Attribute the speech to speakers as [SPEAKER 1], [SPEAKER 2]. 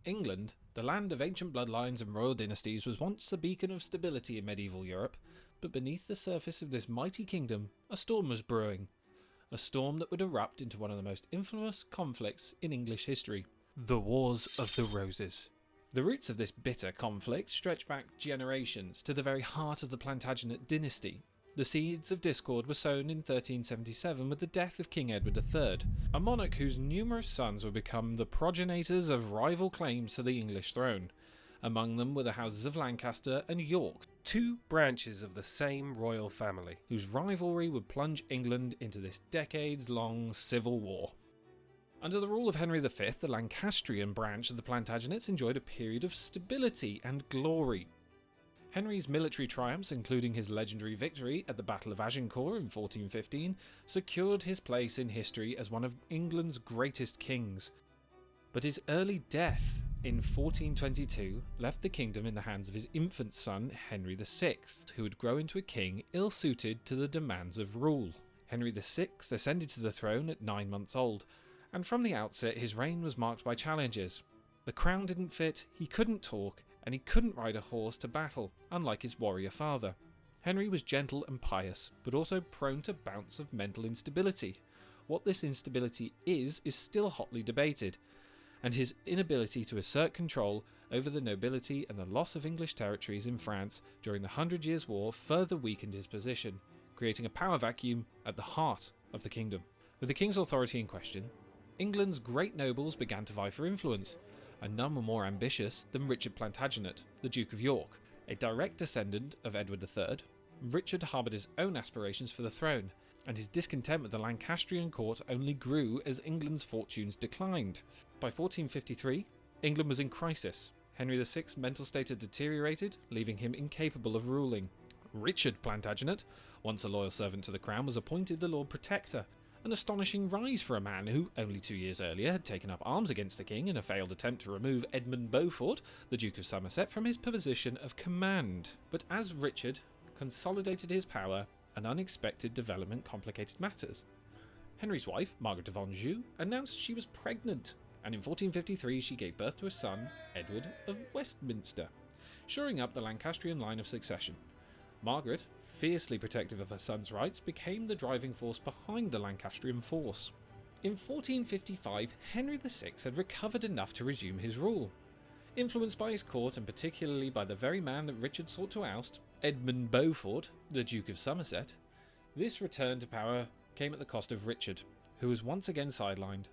[SPEAKER 1] England, the land of ancient bloodlines and royal dynasties, was once a beacon of stability in medieval Europe, but beneath the surface of this mighty kingdom, a storm was brewing. A storm that would erupt into one of the most infamous conflicts in English history: the Wars of the Roses. The roots of this bitter conflict stretch back generations to the very heart of the Plantagenet dynasty. The seeds of discord were sown in 1377 with the death of King Edward III, a monarch whose numerous sons would become the progenitors of rival claims to the English throne. Among them were the houses of Lancaster and York,
[SPEAKER 2] two branches of the same royal family,
[SPEAKER 1] whose rivalry would plunge England into this decades-long civil war. Under the rule of Henry V, the Lancastrian branch of the Plantagenets enjoyed a period of stability and glory. Henry's military triumphs, including his legendary victory at the Battle of Agincourt in 1415, secured his place in history as one of England's greatest kings. But his early death in 1422 left the kingdom in the hands of his infant son, Henry VI, who would grow into a king ill-suited to the demands of rule. Henry VI ascended to the throne at 9 months old, and from the outset his reign was marked by challenges. The crown didn't fit, he couldn't talk, and he couldn't ride a horse to battle, unlike his warrior father. Henry was gentle and pious, but also prone to bouts of mental instability. What this instability is still hotly debated, and his inability to assert control over the nobility and the loss of English territories in France during the 100 Years' War further weakened his position, creating a power vacuum at the heart of the kingdom. With the king's authority in question, England's great nobles began to vie for influence, and none were more ambitious than Richard Plantagenet, the Duke of York. A direct descendant of Edward III, Richard harboured his own aspirations for the throne, and his discontent with the Lancastrian court only grew as England's fortunes declined. By 1453, England was in crisis. Henry VI's mental state had deteriorated, leaving him incapable of ruling. Richard Plantagenet, once a loyal servant to the crown, was appointed the Lord Protector, an astonishing rise for a man who, only 2 years earlier, had taken up arms against the king in a failed attempt to remove Edmund Beaufort, the Duke of Somerset, from his position of command. But as Richard consolidated his power, an unexpected development complicated matters. Henry's wife, Margaret of Anjou, announced she was pregnant, and in 1453 she gave birth to a son, Edward of Westminster, shoring up the Lancastrian line of succession. Margaret, fiercely protective of her son's rights, became the driving force behind the Lancastrian force. In 1455, Henry VI had recovered enough to resume his rule. Influenced by his court, and particularly by the very man that Richard sought to oust, Edmund Beaufort, the Duke of Somerset, this return to power came at the cost of Richard, who was once again sidelined